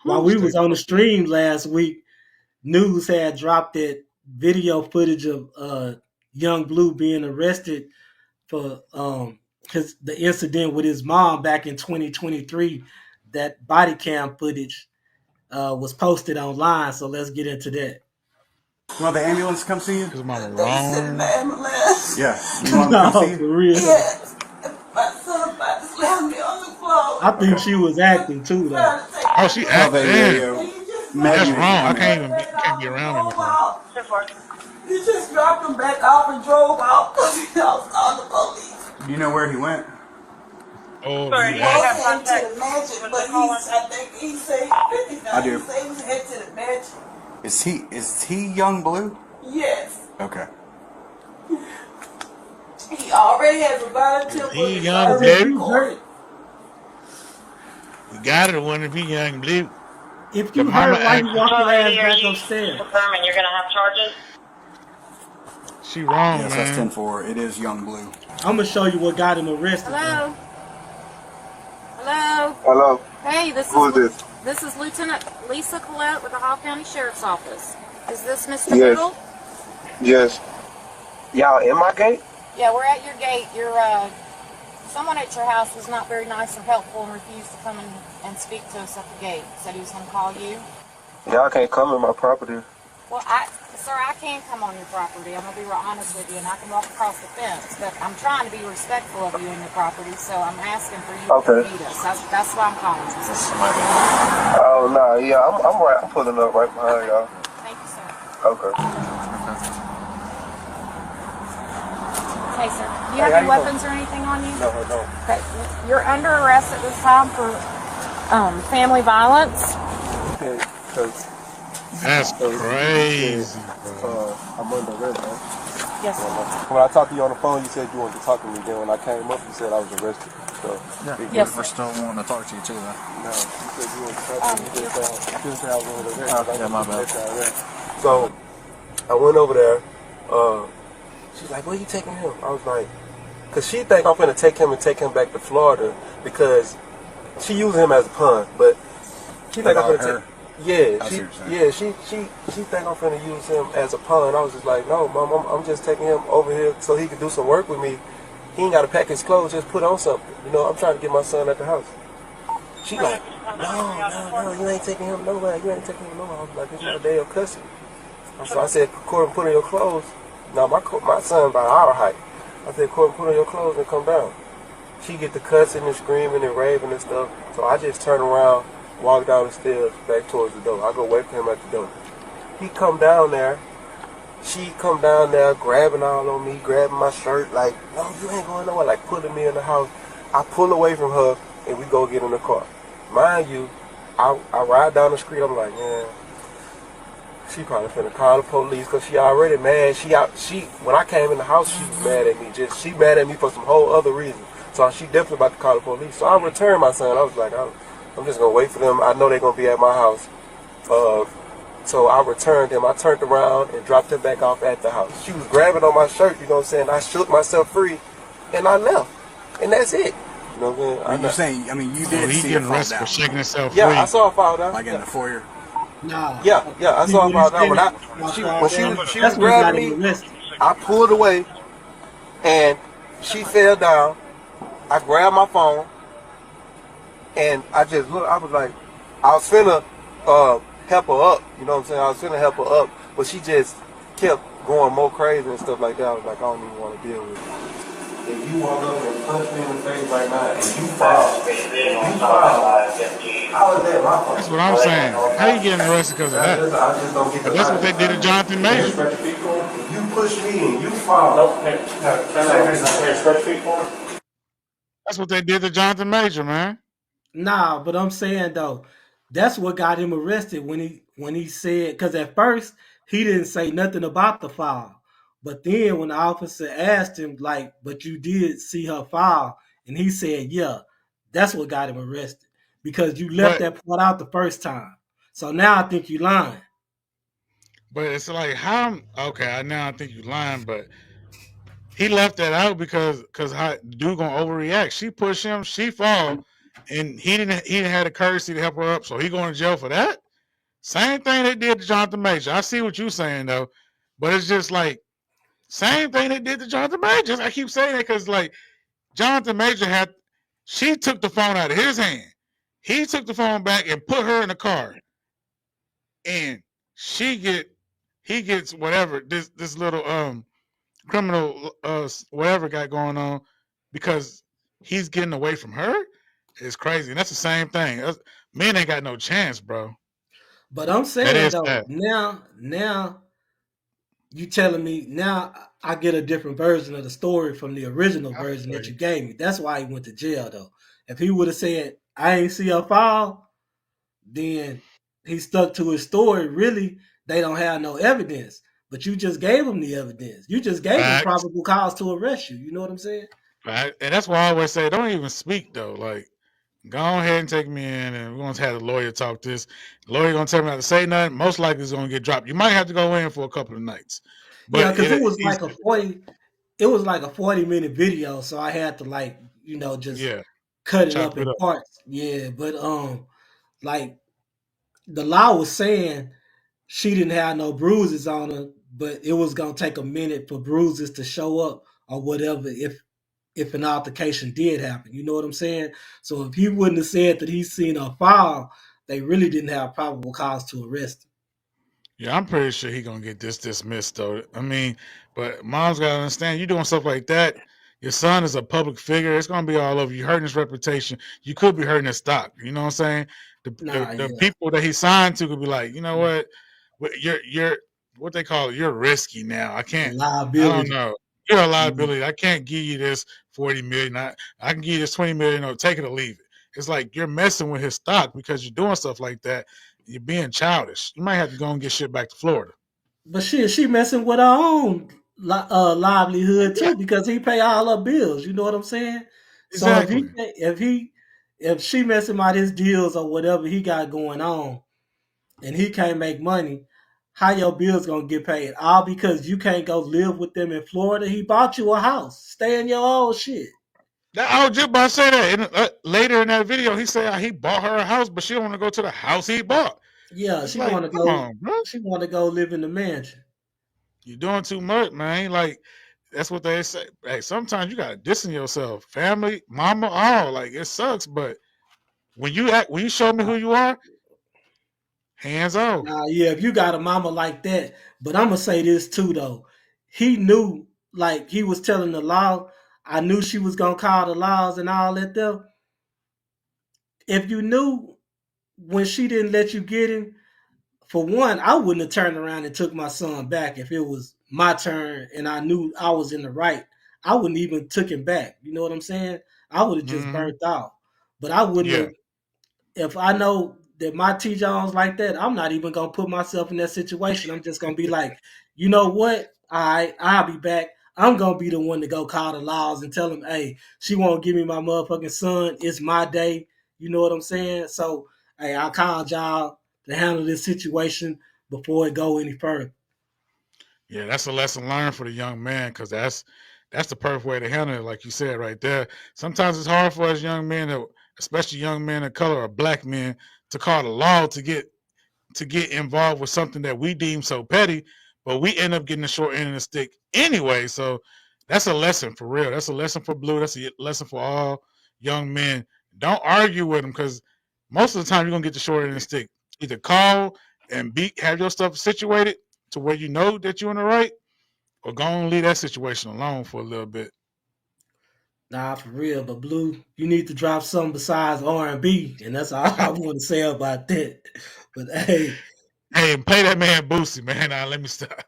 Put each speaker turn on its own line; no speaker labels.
while we was on the stream last week, news had dropped that video footage of Young Bleu being arrested for the incident with his mom back in 2023. That body cam footage was posted online. So let's get into that.
Well, the ambulance come see you?
Cause mama wrong.
Yeah. You want them to come see
For
you?
real.
Yes. My son about to slam me on the floor.
I think she was acting too, though.
Oh, she acting. That's wrong. I can't be around him anymore.
He just dropped him back off and drove out because he was on the police.
Do you know where he went?
Oh,
He
yeah.
went to the mansion, but I think he said
I do.
he said he was headed to the mansion.
Is he Yung Bleu?
Yes.
Okay.
He already has a volunteer.
He Yung Bleu. You got it. One if he Yung Bleu.
If you hurt, why you walk your ass back upstairs?
Confirming you're gonna have charges.
She wrong,
Yes,
man.
that's 10-4. It is Yung Bleu.
I'm gonna show you what got him arrested.
Hello. Hello.
Hello.
Hey,
Who is this?
This is Lieutenant Lisa Collette with the Hall County Sheriff's Office. Is this Mr.
Yes.
Boodle?
Yes. Y'all in my gate?
Yeah, we're at your gate. Someone at your house was not very nice or helpful and refused to come and speak to us at the gate. Said he was going to call you.
Y'all can't come in my property.
Well, sir, I can come on your property. I'm going to be real honest with you, and I can walk across the fence. But I'm trying to be respectful of you and your property, so I'm asking for you to meet us. That's why I'm calling you.
Oh, no. Yeah, I'm right. I'm pulling up right behind y'all.
Thank you, sir.
Okay.
Hey, sir. Do you have any weapons or anything on you?
No, no.
Okay. You're under arrest at this time for family violence.
Okay, because
That's crazy.
I'm under arrest, man.
Yes, sir.
When I talked to you on the phone, you said you wanted to talk to me. Then when I came up, you said I was arrested. So,
Yes,
We're still wanting to talk to you too, though.
no, you said you wanted to talk to me. You didn't say I was under arrest.
Yeah, my bad.
So, I went over there. She's like, where you taking him? I was like, because she think I'm finna take him and take him back to Florida because she used him as a pawn, but she think I'm finna take. Yeah, she think I'm finna use him as a pawn. I was just like, no, Mom, I'm just taking him over here so he could do some work with me. He ain't gotta pack his clothes, just put on something. You know, I'm trying to get my son at the house. She like, no, you ain't taking him nowhere. You ain't taking him nowhere. I was like, it's not a day of custody. So I said, Corbin, put on your clothes. Now my son about our height. I said, Corbin, put on your clothes and come down. She get the cussing and screaming and raving and stuff. So I just turn around, walk down the stairs back towards the door. I go wait for him at the door. He come down there. She come down there grabbing all on me, grabbing my shirt, like, no, you ain't going nowhere, like putting me in the house. I pull away from her and we go get in the car. Mind you, I ride down the street, I'm like, man, she probably finna call the police because she already mad. When I came in the house, she was mad at me. She mad at me for some whole other reason. So she definitely about to call the police. So I returned my son. I was like, I'm just gonna wait for them. I know they're gonna be at my house. So I returned him. I turned around and dropped him back off at the house. She was grabbing on my shirt, you know what I'm saying? I shook myself free and I left. And that's it. You know what I'm saying?
You did see her fall down.
For shaking herself free.
Yeah, I saw her fall down.
Like in the foyer.
Nah.
Yeah, I saw her fall down. When she was grabbing me, I pulled away and she fell down. I grabbed my phone and I just looked. I was like, I was finna help her up. You know what I'm saying? I was finna help her up, but she just kept going more crazy and stuff like that. I was like, I don't even want to deal with it. If you walk up and punch me in the face right now and you fall, how is that my fault?
That's what I'm saying. How you getting arrested because of that?
I just don't get the
That's what they did to Jonathan Major.
If you push me and you fall.
That's what they did to Jonathan Major, man.
Nah, but I'm saying though, that's what got him arrested when he said, because at first he didn't say nothing about the file, but then when the officer asked him like, but you did see her file, and he said, yeah, that's what got him arrested because you left that part out the first time. So now I think you lying.
But it's like how? Okay, now I think you lying, but he left that out because how dude gonna overreact. She pushed him, she fall, and he didn't have the courtesy to help her up, so he going to jail for that. Same thing they did to Jonathan Major. I see what you're saying though, but it's just like same thing they did to Jonathan Major. I keep saying it because like Jonathan Major she took the phone out of his hand. He took the phone back and put her in the car, and he gets whatever this little criminal whatever got going on because he's getting away from her. It's crazy, and that's the same thing. Men ain't got no chance, bro.
But I'm saying though, now you telling me now I get a different version of the story from the original version that you gave me. That's why he went to jail though. If he would have said I ain't see her file, then he stuck to his story. Really, they don't have no evidence. But you just gave him the evidence. You just gave him probable cause to arrest you. You know what I'm saying?
Right. And that's why I always say don't even speak though. Like go ahead and take me in, and we're going to have the lawyer talk this. The lawyer going to tell me not to say nothing. Most likely it's going to get dropped. You might have to go in for a couple of nights. But
yeah, because it was like a 40-minute video, so I had to just cut it up in parts. Yeah, but like the law was saying she didn't have no bruises on her, but it was gonna take a minute for bruises to show up or whatever if an altercation did happen. You know what I'm saying? So if he wouldn't have said that he's seen her file, they really didn't have probable cause to arrest him.
Yeah, I'm pretty sure he's gonna get dismissed though. I mean, but mom's gotta understand you doing stuff like that. Your son is a public figure. It's gonna be all over. You're hurting his reputation. You could be hurting his stock. You know what I'm saying? The people that he signed to could be like, you know what? You're what they call it. You're risky now. I don't know. You're a liability. I can't give you this 40 million. I can give you this 20 million or take it or leave it. It's like you're messing with his stock because you're doing stuff like that. You're being childish. You might have to go and get shit back to Florida.
But she messing with her own livelihood too because he pay all her bills. You know what I'm saying?
Exactly.
So if she messing about his deals or whatever he got going on, and he can't make money, how your bills gonna get paid? All because you can't go live with them in Florida. He bought you a house. Stay in your own shit.
I was just about to say that. Later in that video, he said he bought her a house, but she don't want to go to the house he bought.
Yeah, she want to go. She want to go live in the mansion.
You're doing too much, man. Like that's what they say. Hey, sometimes you gotta distance yourself, family, mama, all. Like it sucks, but when you show me who you are, hands off.
Yeah, if you got a mama like that, but I'm gonna say this too though. He knew, like he was telling the law. I knew she was gonna call the laws and all that though. If you knew when she didn't let you get him, for one, I wouldn't have turned around and took my son back if it was my turn and I knew I was in the right. I wouldn't even took him back. You know what I'm saying? I would have just burnt out. But I wouldn't have. If I know that my T Jones like that, I'm not even gonna put myself in that situation. I'm just gonna be like, you know what? All right, I'll be back. I'm gonna be the one to go call the laws and tell them, hey, she won't give me my motherfucking son. It's my day. You know what I'm saying? So, hey, I called y'all to handle this situation before it go any further.
Yeah, that's a lesson learned for the young man because that's the perfect way to handle it, like you said right there. Sometimes it's hard for us young men, especially young men of color or black men, to call the law to get involved with something that we deem so petty, but we end up getting the short end of the stick anyway. So that's a lesson for real. That's a lesson for Blue. That's a lesson for all young men. Don't argue with them because most of the time you're gonna get the short end of the stick. Either call and have your stuff situated to where you know that you're in the right, or go and leave that situation alone for a little bit.
Nah, for real. But Blue, you need to drop something besides R&B, and that's all I want to say about that. But hey,
play that man Boosie, man. Now let me stop.